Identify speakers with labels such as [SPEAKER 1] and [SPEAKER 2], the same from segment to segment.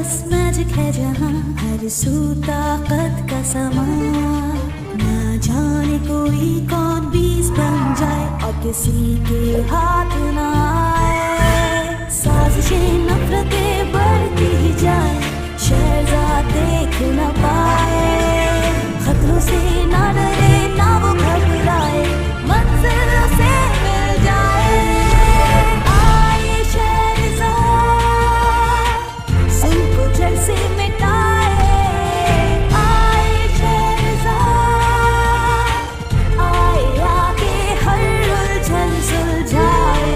[SPEAKER 1] बस मैजिक है जहाँ हर सू ताकत का समा। ना जाने कोई कौन बीज बन जाए और किसी के हाथ ना आए। साजिशें नफरतें बढ़ती ही जाए, शहजाद देख न पाए। खतरों से ना डरे ना वो घबराए, मंजिल से मिल जाए। आए शहजाद सुन को जड़ से मिटाए। आए शहजाद आए आके हर उलझन सुलझाए।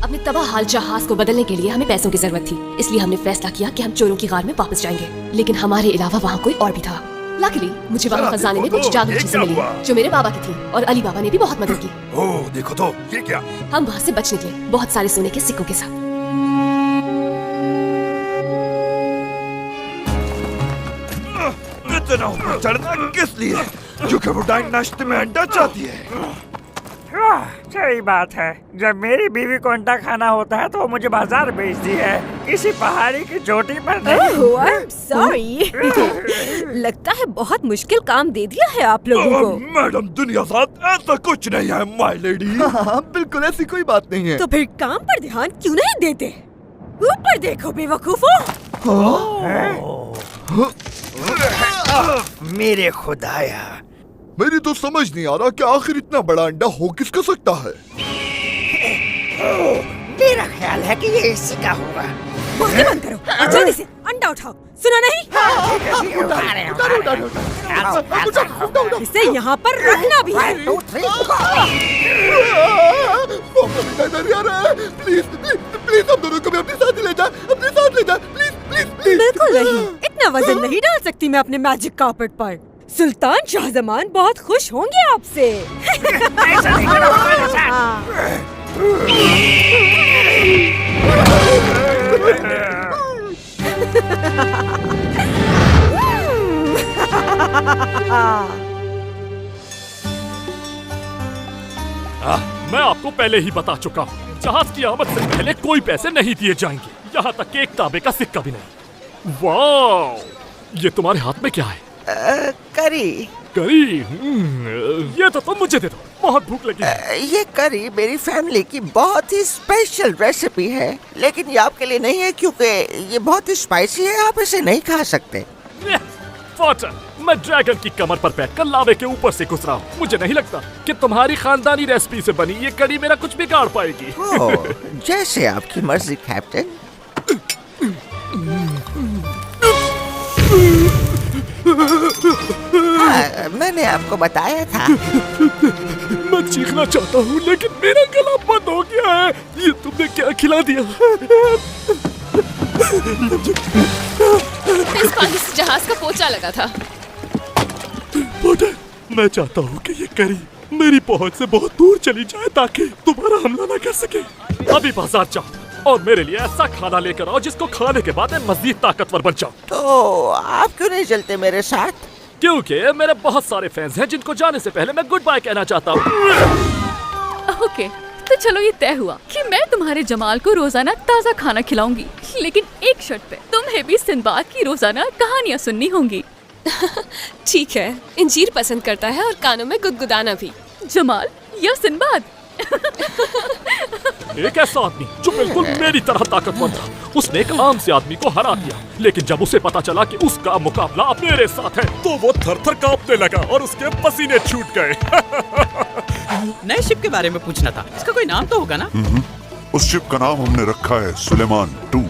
[SPEAKER 2] अपने तबाह हाल जहाज को बदलने के लिए हमें पैसों की जरूरत थी, इसलिए हमने फैसला किया कि हम चोरों की गार में वापस जाएंगे। लेकिन हमारे अलावा वहाँ कोई और भी था। लकीली मुझे वहाँ खजाने में कुछ जादुई चीजें मिली जो मेरे बाबा की थी, और अली बाबा ने भी बहुत मदद की।
[SPEAKER 3] ओह देखो तो, ये क्या?
[SPEAKER 2] हम वहाँ से बच निकले बहुत सारे सोने के सिक्कों के साथ।
[SPEAKER 3] इतना ऊपर चढ़ना किस लिए? क्योंकि वो डायनास्टी में अंडा चाहती है।
[SPEAKER 4] सही बात है। जब मेरी बीवी को अंडा खाना होता है तो वो मुझे बाजार भेजती है, किसी पहाड़ी की चोटी पर नहीं।
[SPEAKER 5] Oh, I'm sorry. लगता है बहुत मुश्किल काम दे दिया है आप लोगों को।
[SPEAKER 3] मैडम दुनिया साथ ऐसा कुछ नहीं है माय लेडी।
[SPEAKER 6] हाँ, बिल्कुल ऐसी कोई बात नहीं है।
[SPEAKER 5] तो फिर काम पर ध्यान क्यों नहीं देते? ऊपर देखो बेवकूफों।
[SPEAKER 4] मेरे खुदाया,
[SPEAKER 6] मेरी तो समझ नहीं आ रहा कि आखिर इतना बड़ा अंडा हो किसका सकता है।
[SPEAKER 4] मेरा ख्याल है कि ये इसी का होगा।
[SPEAKER 5] मुझे बंद करो और जल्दी से अंडा उठाओ, सुना नहीं? इसे यहाँ पर रखना भी है।
[SPEAKER 6] प्लीज प्लीज हम दोनों को भी अपने साथ ले जा, अपने साथ ले जा, प्लीज प्लीज प्लीज।
[SPEAKER 5] बिल्कुल नहीं, इतना वजन नहीं डाल सकती मैं अपने मैजिक कार्पेट पर। सुल्तान शाहजमान बहुत खुश होंगे आपसे।
[SPEAKER 4] ऐसा नहीं करो मेरे साथ।
[SPEAKER 7] मैं आपको पहले ही बता चुका हूँ, जहाज की आमद से पहले कोई पैसे नहीं दिए जाएंगे, यहाँ तक कि एक तांबे का सिक्का भी नहीं। वाह, ये तुम्हारे हाथ में क्या है?
[SPEAKER 8] करी।
[SPEAKER 7] करी? ये तो तुम मुझे दे दो, बहुत भूख लगी है।
[SPEAKER 8] ये करी मेरी फैमिली की बहुत ही स्पेशल रेसिपी है, लेकिन ये आपके लिए नहीं है क्योंकि ये बहुत ही स्पाइसी है, आप इसे नहीं खा सकते।
[SPEAKER 7] फॉटर, मैं ड्रैगन की कमर पर बैठकर लावे के ऊपर से गुजरा हूँ। मुझे नहीं लगता कि तुम्हारी खानदानी रेसिपी से बनी ये कड़ी मेरा कुछ बिगाड़ पाएगी।
[SPEAKER 8] जैसे आपकी मर्जी कैप्टन। मैंने आपको बताया था।
[SPEAKER 7] मैं चीखना चाहता हूँ लेकिन मेरा गला बंद हो गया है। ये तुमने क्या खिला दिया?
[SPEAKER 2] इस पानी से जहाज का पोचा लगा था।
[SPEAKER 7] पोटर, मैं चाहता हूँ कि ये करी मेरी पहुँच से बहुत दूर चली जाए ताकि तुम्हारा हमला न कर सके। अभी बाजार जाओ और मेरे लिए ऐसा खाना लेकर आओ जिसको खाने के बाद मैं मजीद ताकतवर बन जाऊँ।
[SPEAKER 8] तो आप क्यों नहीं चलते मेरे साथ?
[SPEAKER 7] क्योंकि मेरे बहुत सारे फैंस हैं जिनको जाने से पहले मैं गुड बाय कहना चाहता हूँ।
[SPEAKER 9] ओके, तो चलो ये तय हुआ कि मैं तुम्हारे जमाल को रोजाना ताज़ा खाना खिलाऊंगी, लेकिन एक शर्त पे, तुम्हें भी सिंबाद की रोजाना कहानियाँ सुननी होंगी।
[SPEAKER 2] ठीक है, इंजीर पसंद करता है और कानों में गुदगुदाना भी।
[SPEAKER 9] जमाल या सिंबाद?
[SPEAKER 7] एक ऐसा आदमी जो बिल्कुल मेरी तरह ताकतवर था, उसने एक आम से आदमी को हरा दिया, लेकिन जब उसे पता चला कि उसका मुकाबला मेरे साथ है तो वो थर-थर कांपने लगा और उसके पसीने छूट गए।
[SPEAKER 10] नए शिप के बारे में पूछना था, इसका कोई नाम तो होगा ना?
[SPEAKER 11] उस शिप का नाम हमने रखा है सुलेमान 2।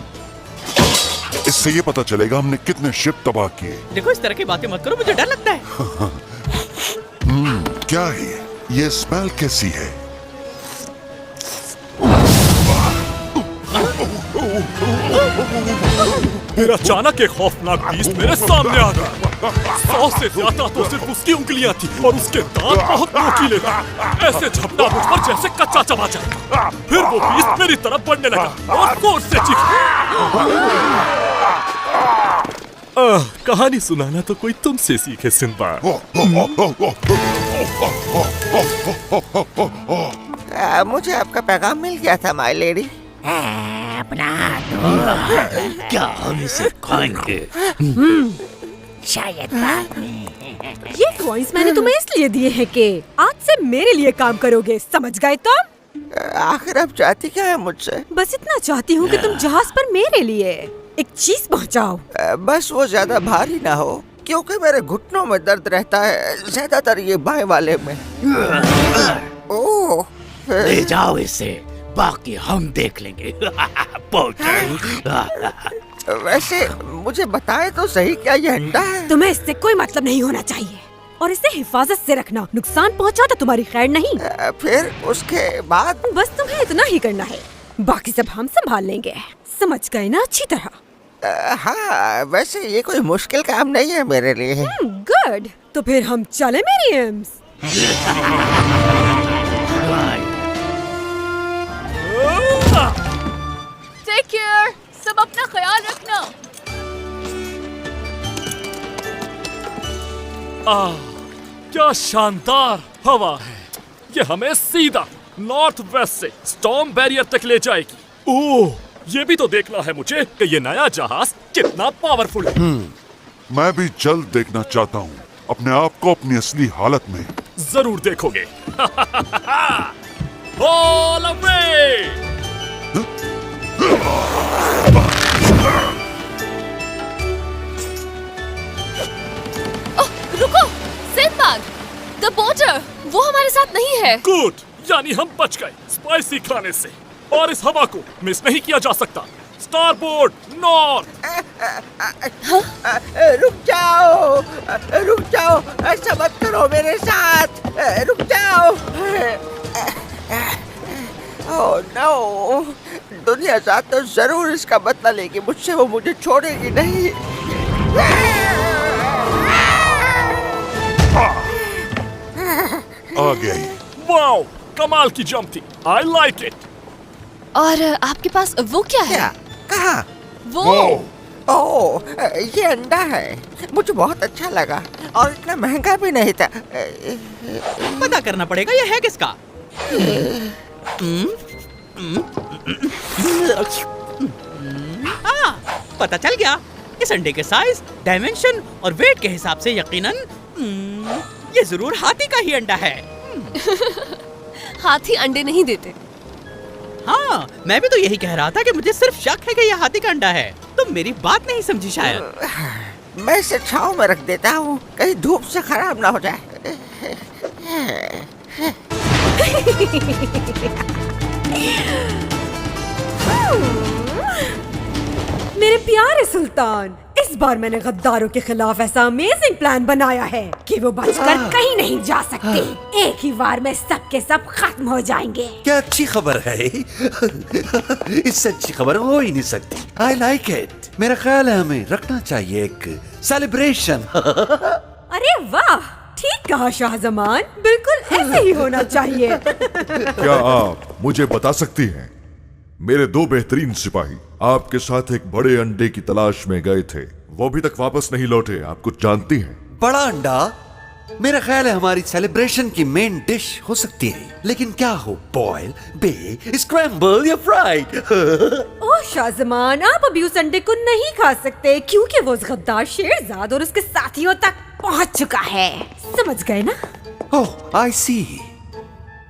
[SPEAKER 11] इससे ये पता चलेगा हमने कितने शिप तबाह किए।
[SPEAKER 10] देखो इस तरह की बातें मत करो, मुझे डर लगता है।
[SPEAKER 11] क्या है ये स्मेल कैसी है?
[SPEAKER 7] फिर अचानक एक खौफनाक बीस्ट मेरे सामने आ गया। 100 से ज्यादा तो सिर्फ उसकी उंगलियां थी और उसके दांत बहुत नोकीले थे। ऐसे झपटा मुझ पर जैसे कच्चा चबा जाएगा। फिर वो बीस्ट मेरी तरफ बढ़ने लगा और जोर से चीखा। कहानी सुनाना तो कोई तुमसे सीखे सिंबाद।
[SPEAKER 8] मुझे आपका पैगाम मिल गया था माय लेडी। अपना
[SPEAKER 12] क्या हम इसे खाएंगे?
[SPEAKER 8] शायद बाद में।
[SPEAKER 5] ये कॉइन्स मैंने तुम्हें इसलिए दिए हैं कि आज से मेरे लिए काम करोगे, समझ गए तुम?
[SPEAKER 8] आखिर अब चाहती क्या है मुझसे?
[SPEAKER 5] बस इतना चाहती हूँ कि तुम जहाज पर मेरे लिए एक चीज पहुँचाओ।
[SPEAKER 8] बस वो ज्यादा भारी ना हो, क्योंकि मेरे घुटनों में दर्द रहता है, ज्यादातर ये बाएं वाले में। ओह,
[SPEAKER 12] ले जाओ इसे, बाकी हम देख लेंगे।
[SPEAKER 8] वैसे मुझे बताए तो सही, क्या ये अंडा है?
[SPEAKER 5] तुम्हें इससे कोई मतलब नहीं होना चाहिए और इसे हिफाजत से रखना। नुकसान पहुंचा तो तुम्हारी खैर नहीं।
[SPEAKER 8] फिर उसके बाद?
[SPEAKER 5] बस तुम्हें इतना ही करना है, बाकी सब हम संभाल लेंगे, समझ गए ना अच्छी तरह?
[SPEAKER 8] हाँ, वैसे ये कोई मुश्किल काम नहीं है मेरे लिए।
[SPEAKER 5] गुड, तो फिर हम चले मेरी एम्स।
[SPEAKER 9] टेक केयर, सब अपना ख्याल रखना।
[SPEAKER 7] क्या शानदार हवा है। ये हमें सीधा नॉर्थ वेस्ट से स्टॉर्म बैरियर तक ले जाएगी। ओह, ये भी तो देखना है मुझे कि ये नया जहाज कितना पावरफुल है।
[SPEAKER 11] मैं भी जल्द देखना चाहता हूँ अपने आप को अपनी असली हालत में।
[SPEAKER 7] जरूर देखोगे। All away!
[SPEAKER 2] रुको, सिंदबाद, द बोटर, वो हमारे साथ नहीं है।
[SPEAKER 7] गुड, यानी हम बच गए स्पाइसी खाने से, और इस हवा को मिस नहीं किया जा सकता। Starboard north.
[SPEAKER 8] रुक जाओ, ऐसा मत करो मेरे साथ, रुक जाओ। ओह नो, दुनिया साथ तो जरूर इसका बदला लेगी मुझसे, वो मुझे छोड़ेगी नहीं।
[SPEAKER 11] आ गई।
[SPEAKER 7] वाओ, कमाल की जंप थी। I like it.
[SPEAKER 2] और आपके पास वो क्या है?
[SPEAKER 8] कहाँ?
[SPEAKER 2] वो
[SPEAKER 8] ओह, ये अंडा है, मुझे बहुत अच्छा लगा और इतना महंगा भी नहीं था।
[SPEAKER 10] पता करना पड़ेगा ये है किसका। पता चल गया। इस अंडे के साइज, डायमेंशन और वेट के हिसाब से यकीनन ये जरूर हाथी का ही अंडा है।
[SPEAKER 2] हाथी अंडे नहीं देते।
[SPEAKER 10] हाँ, मैं भी तो यही कह रहा था कि मुझे सिर्फ शक है कि यह हाथी का अंडा है। तुम मेरी बात नहीं समझी शायद।
[SPEAKER 8] मैं इसे छांव में रख देता हूँ, कहीं धूप से खराब ना हो जाए।
[SPEAKER 5] मेरे प्यारे सुल्तान, इस बार मैंने गद्दारों के खिलाफ ऐसा अमेजिंग प्लान बनाया है कि वो बचकर कहीं नहीं जा सकते। एक ही बार में सब के सब खत्म हो जाएंगे।
[SPEAKER 12] क्या अच्छी खबर है। इससे अच्छी खबर हो ही नहीं सकती। I like it. मेरा ख्याल है हमें रखना चाहिए एक सेलिब्रेशन।
[SPEAKER 5] अरे वाह, ठीक कहा शाहजमान, बिल्कुल ऐसे ही होना चाहिए।
[SPEAKER 11] क्या आप मुझे बता सकती हैं, मेरे दो बेहतरीन सिपाही आपके साथ एक बड़े अंडे की तलाश में गए थे, वो अभी तक वापस नहीं लौटे, आप कुछ जानती हैं?
[SPEAKER 12] बड़ा अंडा मेरा ख्याल है हमारी सेलिब्रेशन की मेन डिश हो सकती है, लेकिन क्या हो, बॉयल, बेक, स्क्रैम्बल या फ्राइड?
[SPEAKER 5] ओह शाहजमान, आप अभी उस अंडे को नहीं खा सकते क्योंकि वो उस गद्दार शेरजाद और उसके साथियों तक पहुंच चुका है, समझ गए ना?
[SPEAKER 12] ओह, आई सी।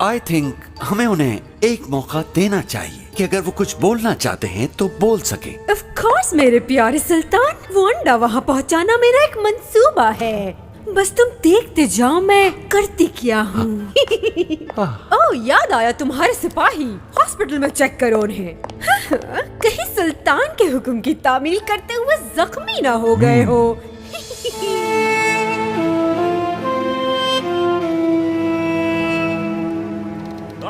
[SPEAKER 12] आई थिंक हमें उन्हें एक मौका देना चाहिए कि अगर वो कुछ बोलना चाहते हैं तो बोल सके।
[SPEAKER 5] ऑफ कोर्स मेरे प्यारे सुल्तान, वो अंडा वहाँ पहुँचाना मेरा एक मंसूबा है, बस तुम देखते जाओ मैं करती क्या हूँ। ओह, याद आया, तुम्हारे सिपाही हॉस्पिटल में चेक करो उन्हें। कहीं सुल्तान के हुक्म की तामील करते हुए जख्मी ना हो गए हो।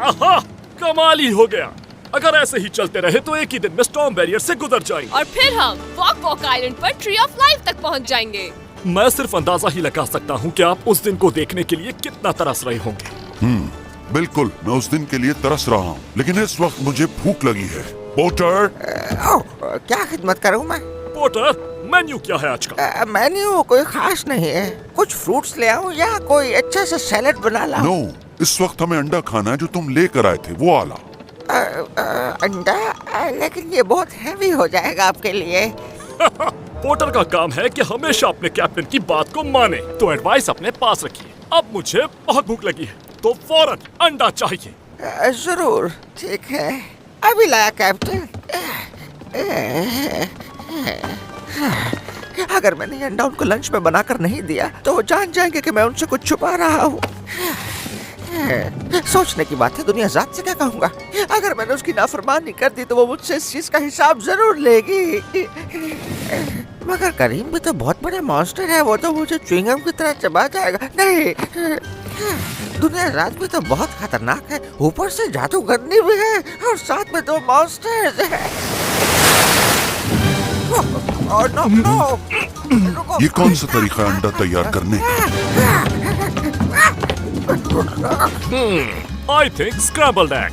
[SPEAKER 7] आहा, कमाल ही हो गया। अगर ऐसे ही चलते रहे तो एक ही दिन में स्टॉर्म बैरियर से गुजर जाएंगे
[SPEAKER 2] और फिर हम वॉक आइलैंड पर ट्री ऑफ लाइफ तक पहुंच जाएंगे।
[SPEAKER 7] मैं सिर्फ अंदाजा ही लगा सकता हूँ कि आप उस दिन को देखने के लिए कितना तरस रहे होंगे।
[SPEAKER 11] बिल्कुल, मैं उस दिन के लिए तरस रहा हूँ, लेकिन इस वक्त मुझे भूख लगी है। पोर्टर,
[SPEAKER 8] क्या खिदमत करूँ मैं?
[SPEAKER 7] पोर्टर, मेन्यू क्या है आज का?
[SPEAKER 8] मेन्यू कोई खास नहीं है, कुछ फ्रूट्स ले आऊँ या कोई अच्छा सा सैलेड बना लाऊं?
[SPEAKER 11] नो, इस वक्त हमें अंडा खाना है जो तुम लेकर आए थे, वो आला।
[SPEAKER 8] अंडा? लेकिन ये बहुत हैवी हो जाएगा आपके लिए।
[SPEAKER 7] पोर्टर का काम है कि हमेशा अपने कैप्टन की बात को माने, तो एडवाइस अपने पास रखिए। अब मुझे बहुत भूख लगी है, तो फौरन अंडा चाहिए।
[SPEAKER 8] जरूर, ठीक है, अभी लाया कैप्टन। अगर मैंने ये अंडा उनको लंच में बनाकर नहीं दिया तो वो जान जाएंगे कि मैं उनसे कुछ छुपा रहा हूँ। सोचने की बात है, दुनिया जात से क्या कहूँगा। अगर मैंने उसकी नाफरमानी कर दी तो वो मुझसे इस चीज का हिसाब जरूर लेगी। मगर करीम भी तो बहुत बड़ा मॉन्स्टर है, वो तो मुझे च्युइंगम की तरह चबा जाएगा। नहीं, दुनिया रात भी तो बहुत खतरनाक है, ऊपर से जादूगरनी भी है और साथ में 2 मॉन्स्टर्स हैं। No, no.
[SPEAKER 11] ये कौन सा तरीका है अंडा तैयार करने का?
[SPEAKER 7] I think scrambled egg.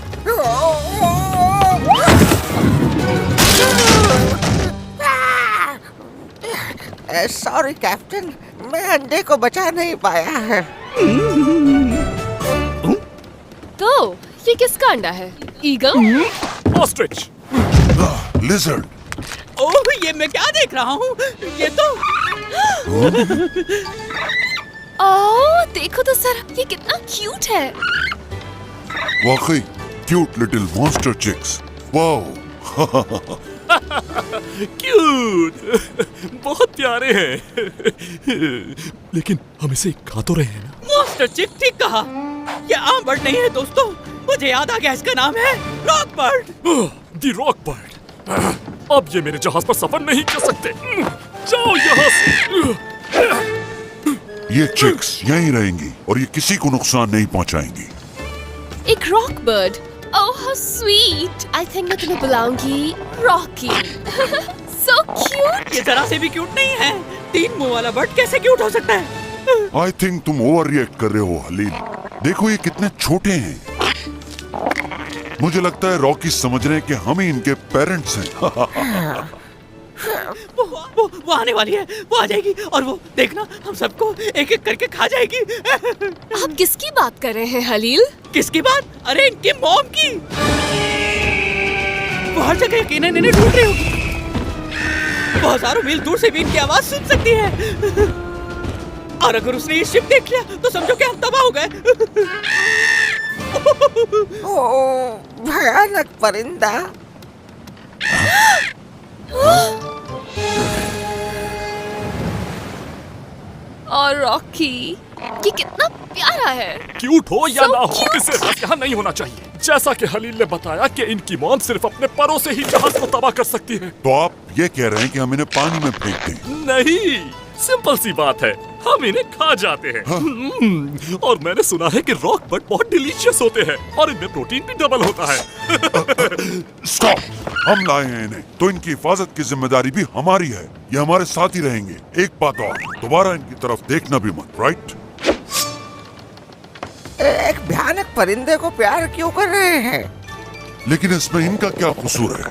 [SPEAKER 8] Sorry captain, मैं अंडे को बचा नहीं पाया है।
[SPEAKER 2] तो ये किसका अंडा है? ईगल?
[SPEAKER 7] ऑस्ट्रिच?
[SPEAKER 11] लिजर्ड?
[SPEAKER 10] ओह, ये मैं क्या देख रहा हूँ? ये तो
[SPEAKER 2] ओह, देखो तो सर, ये कितना क्यूट है।
[SPEAKER 11] वाकई cute little monster chicks. Wow.
[SPEAKER 7] Cute, बहुत प्यारे हैं। लेकिन हम इसे खा तो रहे हैं ना?
[SPEAKER 10] मॉन्स्टर चिक ठीक कहा। ये आम बर्ड नहीं है दोस्तों, मुझे याद आ गया, इसका नाम है रॉक बर्ड।
[SPEAKER 7] दी रॉक बर्ड। अब ये मेरे जहाज पर सफर नहीं कर सकते। जाओ यहाँ से।
[SPEAKER 11] ये चिक्स यहीं रहेंगी और ये किसी को नुकसान नहीं पहुंचाएंगी।
[SPEAKER 2] एक rock bird, oh how sweet. I think मैं तुम्हें बुलाऊंगी रॉकी। So cute.
[SPEAKER 10] ये जरा से भी क्यूट नहीं है। 3 मुंह वाला बर्ड कैसे क्यूट हो सकता है?
[SPEAKER 11] आई थिंक तुम ओवर रिएक्ट कर रहे हो हलील। देखो ये कितने छोटे हैं। मुझे लगता है रॉकी समझ रहे हैं कि हम ही इनके पेरेंट्स हैं।
[SPEAKER 10] वो आने वाली है, वो आ जाएगी और वो देखना हम सबको एक एक करके खा जाएगी।
[SPEAKER 2] आप किसकी बात कर रहे हैं हलील?
[SPEAKER 10] किसकी बात? अरे इनकी मॉम की। वो हर जगह यकीनन इन्हें ढूंढ रही होगी। वो हजारों मील दूर से भी इनकी आवाज सुन सकती है। और अगर उसने ये शिप देख लिया तो समझो कि हम तबाह हो गए।
[SPEAKER 8] ओह, भयानक परिंदा।
[SPEAKER 2] और रॉकी, ये कितना प्यारा है।
[SPEAKER 7] क्यूट हो या
[SPEAKER 2] So
[SPEAKER 7] ना हो,
[SPEAKER 2] cute.
[SPEAKER 7] इसे रात यहाँ नहीं होना चाहिए। जैसा कि हलील ने बताया कि इनकी मॉम सिर्फ अपने परों से ही जहाज को तबाह कर सकती है।
[SPEAKER 11] तो आप ये कह रहे हैं कि हम इन्हें पानी में फेंक दें?
[SPEAKER 7] नहीं, सिंपल सी बात है, हम इन्हें खा जाते हैं। और मैंने सुना है कि रॉक बर्ड बहुत डिलीशियस होते हैं और इनमें प्रोटीन भी डबल होता है।
[SPEAKER 11] स्टॉप, हम लाए हैं इन्हें तो इनकी हिफाजत की जिम्मेदारी भी हमारी है। ये हमारे साथ ही रहेंगे। एक बात और, दोबारा इनकी तरफ देखना भी मत, राइट?
[SPEAKER 8] एक भयानक परिंदे को प्यार क्यों कर रहे हैं?
[SPEAKER 11] लेकिन इसमें इनका क्या कसूर है?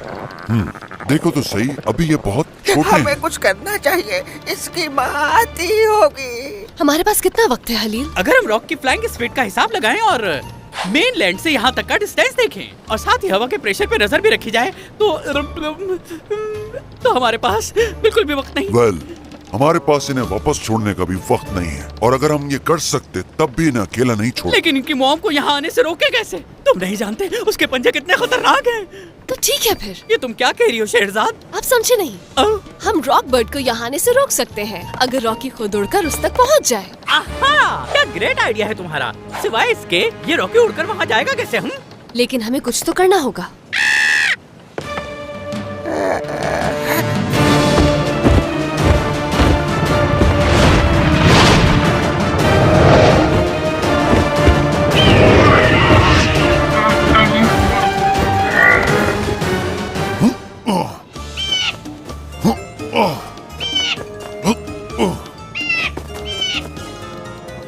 [SPEAKER 11] देखो तो सही, अभी ये बहुत छोटे हैं।
[SPEAKER 8] हमें कुछ करना चाहिए, इसकी माँ आती होगी।
[SPEAKER 2] हमारे पास कितना वक्त है हलील?
[SPEAKER 10] अगर हम रॉक की फ्लाइंग स्पीड का हिसाब लगाएं और मेनलैंड से यहाँ तक का डिस्टेंस देखें और साथ ही हवा के प्रेशर पे नजर भी रखी जाए तो हमारे पास बिल्कुल भी वक्त नहीं।
[SPEAKER 11] वेल, हमारे पास इन्हें वापस छोड़ने का भी वक्त नहीं है और अगर हम ये कर सकते तब भी इन्हें अकेला नहीं छोड़।
[SPEAKER 10] लेकिन इनकी मॉम को यहाँ आने से रोके कैसे? तुम नहीं जानते उसके पंजे कितने खतरनाक हैं।
[SPEAKER 2] तो ठीक है फिर।
[SPEAKER 10] ये तुम क्या कह रही हो शहरजाद?
[SPEAKER 2] आप समझे नहीं। हम रॉक बर्ड को यहाँ आने से रोक सकते हैं अगर रॉकी खुद उड़कर उस तक पहुँच जाए।
[SPEAKER 10] आहा, क्या ग्रेट आइडिया है तुम्हारा। सिवाय इसके ये रॉकी उड़कर वहाँ जाएगा कैसे? हम
[SPEAKER 2] लेकिन हमें कुछ तो करना होगा।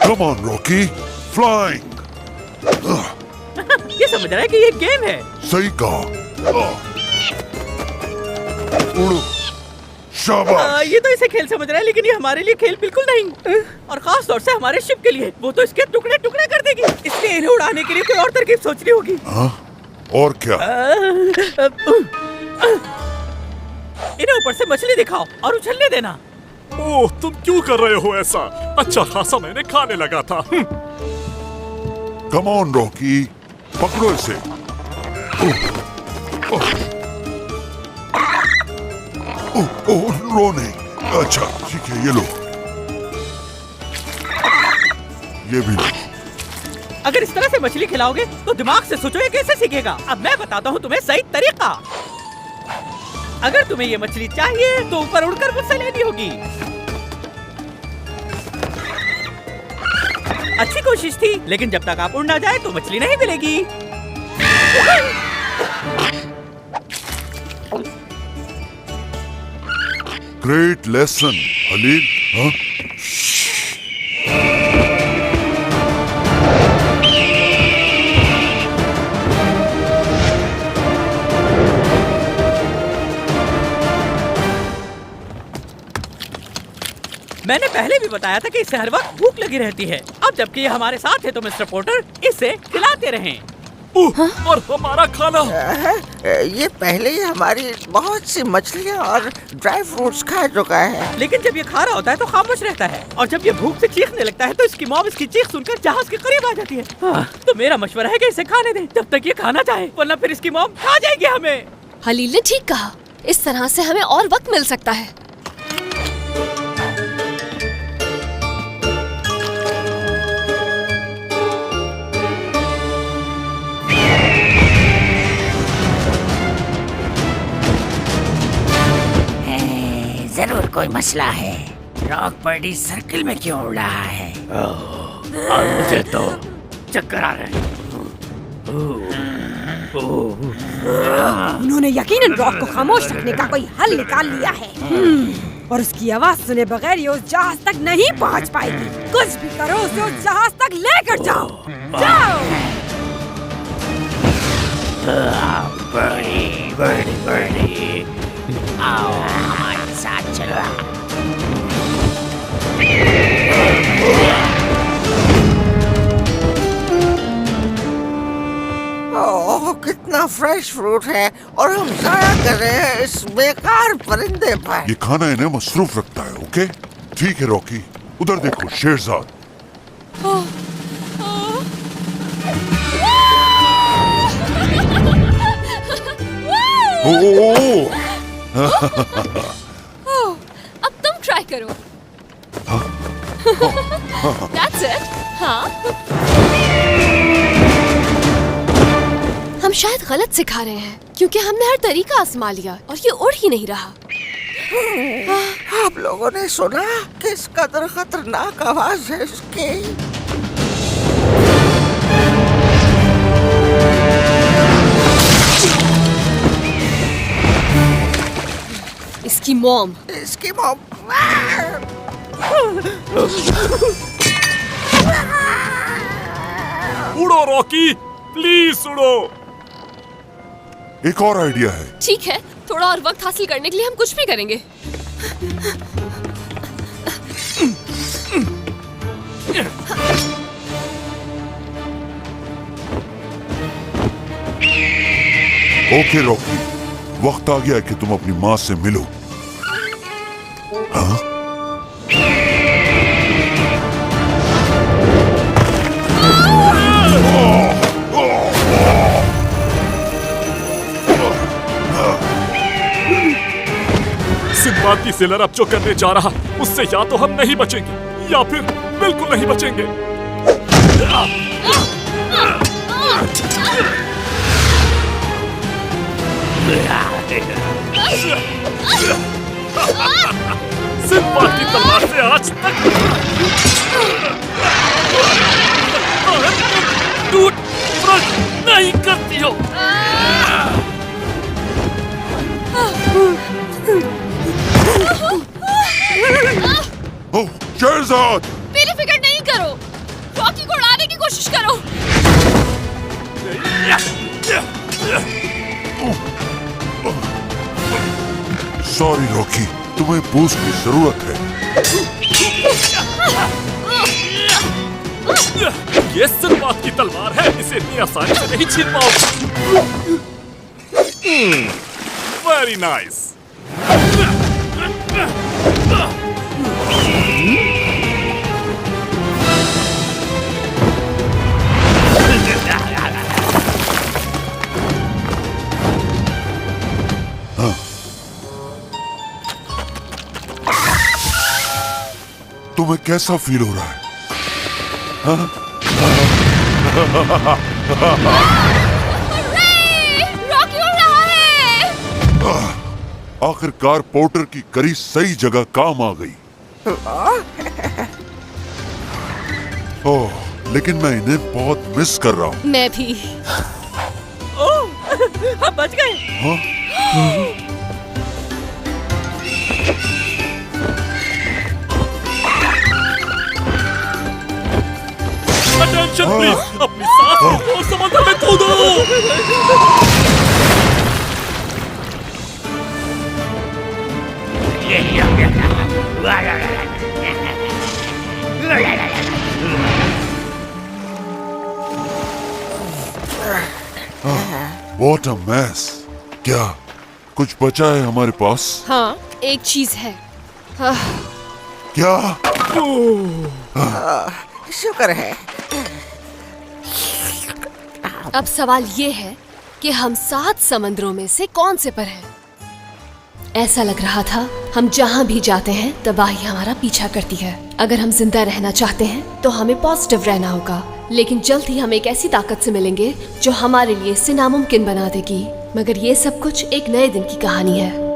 [SPEAKER 11] Come on, Rocky, flying.
[SPEAKER 10] ये समझ रहा है कि ये गेम है।
[SPEAKER 11] सही कहा। उड़ो, शाबाश।
[SPEAKER 10] ये तो इसे खेल समझ रहा है लेकिन ये हमारे लिए खेल बिल्कुल नहीं। और खास तौर से हमारे शिप के लिए। वो तो इसके टुकड़े टुकड़े कर देगी। इसलिए इन्हें उड़ाने के लिए कोई और तरकीब सोचनी होगी।
[SPEAKER 11] हाँ? और क्या?
[SPEAKER 10] इन्हें ऊपर से मछली दिखाओ और उछलने देना।
[SPEAKER 7] ओह, तुम क्यों कर रहे हो ऐसा? अच्छा खासा मैंने खाने लगा था।
[SPEAKER 11] कम ऑन रॉकी, पकड़ो इसे। ओह, रो नहीं। अच्छा ठीक है, ये लो, ये भी लो।
[SPEAKER 10] अगर इस तरह से मछली खिलाओगे तो दिमाग से सोचो ये कैसे सीखेगा। अब मैं बताता हूँ तुम्हें सही तरीका। अगर तुम्हें ये मछली चाहिए तो ऊपर उड़कर मुझसे लेनी होगी। अच्छी कोशिश थी, लेकिन जब तक आप उड़ ना जाए तो मछली नहीं मिलेगी।
[SPEAKER 11] Great lesson haleem. हाँ?
[SPEAKER 10] मैंने पहले भी बताया था कि इसे हर वक्त भूख लगी रहती है। अब जबकि ये हमारे साथ है तो मिस्टर पोर्टर इसे खिलाते रहें।
[SPEAKER 7] और हमारा खाना।
[SPEAKER 8] ये पहले ही हमारी बहुत सी मछलियाँ और ड्राई फ्रूट्स खा चुका है।
[SPEAKER 10] लेकिन जब ये खा रहा होता है तो खामोश रहता है, और जब ये भूख से चीखने लगता है तो इसकी मॉम इसकी चीख सुनकर जहाज के करीब आ जाती है। तो मेरा मशवरा है कि इसे खाने दें जब तक ये खाना चाहे, वरना फिर इसकी मॉम खा जाएगी हमें।
[SPEAKER 2] हलील ने ठीक कहा, इस तरह से हमें और वक्त मिल सकता है।
[SPEAKER 4] जरूर कोई मसला है। रॉक बर्डी सर्किल में क्यों उड़ रहा है? और मुझे तो चक्कर आ रहे हैं।
[SPEAKER 5] उन्होंने यकीनन रॉक को खामोश रखने का कोई हल निकाल लिया है। और उसकी आवाज सुने बगैर ये उस जहाज तक नहीं पहुंच पाएगी। कुछ भी करो उसे उस जहाज तक लेकर जाओ। जाओ।
[SPEAKER 4] बर्डी बर्डी बर्डी, आओ हमारे साथ चलो।
[SPEAKER 8] ओह, कितना फ्रेश फ्रूट है और हम जाया कर रहे हैं इस बेकार परिंदे पर।
[SPEAKER 11] ये खाना इन्हें मसरूफ रखता है। ओके ठीक है रॉकी, उधर देखो शेरजाद।
[SPEAKER 2] अब तुम ट्राई करो। That's it. हाँ। हम शायद गलत सिखा रहे हैं, क्योंकि हमने हर तरीका आजमा लिया और ये उड़ ही नहीं रहा।
[SPEAKER 8] आप लोगों ने सुना किस कदर खतरनाक आवाज है इसकी?
[SPEAKER 2] इसकी मॉम।
[SPEAKER 8] इसकी मॉम।
[SPEAKER 7] उड़ो रॉकी, प्लीज उड़ो।
[SPEAKER 11] एक और आइडिया है।
[SPEAKER 2] ठीक है, थोड़ा और वक्त हासिल करने के लिए हम कुछ भी करेंगे।
[SPEAKER 11] ओके रॉकी, वक्त आ गया है कि तुम अपनी माँ से मिलो। हाँ?
[SPEAKER 7] सिंबाद की सेलर अब जो करने जा रहा, उससे या तो हम नहीं बचेंगे या फिर बिल्कुल नहीं बचेंगे। सिंबाद की तलवार से आज तक टूट नहीं करती हो।
[SPEAKER 11] ओह, शेरजाद!
[SPEAKER 2] मेरी फिक्र नहीं करो, रॉकी को उड़ाने की कोशिश करो।
[SPEAKER 11] सॉरी रॉकी, तुम्हें बूस्ट की जरूरत है।
[SPEAKER 7] ये सिंबाद की तलवार है, इसे इतनी आसानी से नहीं छीन पाओगे। Very nice.
[SPEAKER 11] तुम्हें कैसा फील हो रहा है? हाँ?
[SPEAKER 2] रॉकी उड़ रहा है।
[SPEAKER 11] आखिरकार पोर्टर की करी सही जगह काम आ गई। ओह, लेकिन मैं इन्हें बहुत मिस कर रहा हूँ।
[SPEAKER 2] मैं भी।
[SPEAKER 10] ओह, हम बच गए।
[SPEAKER 11] हाँ?
[SPEAKER 7] अटेंशन प्लीज, अपनी सांस रोको और समंदर में कूदो।
[SPEAKER 11] What a mess! क्या कुछ बचा है हमारे पास?
[SPEAKER 2] हाँ, एक चीज है।
[SPEAKER 11] क्या?
[SPEAKER 8] शुक्र है।
[SPEAKER 2] अब सवाल ये है कि हम 7 समंदरों में से कौन से पर हैं? ऐसा लग रहा था हम जहाँ भी जाते हैं तबाही हमारा पीछा करती है। अगर हम जिंदा रहना चाहते हैं तो हमें पॉजिटिव रहना होगा, लेकिन जल्द ही हम एक ऐसी ताकत से मिलेंगे जो हमारे लिए इसे नामुमकिन बना देगी। मगर ये सब कुछ एक नए दिन की कहानी है।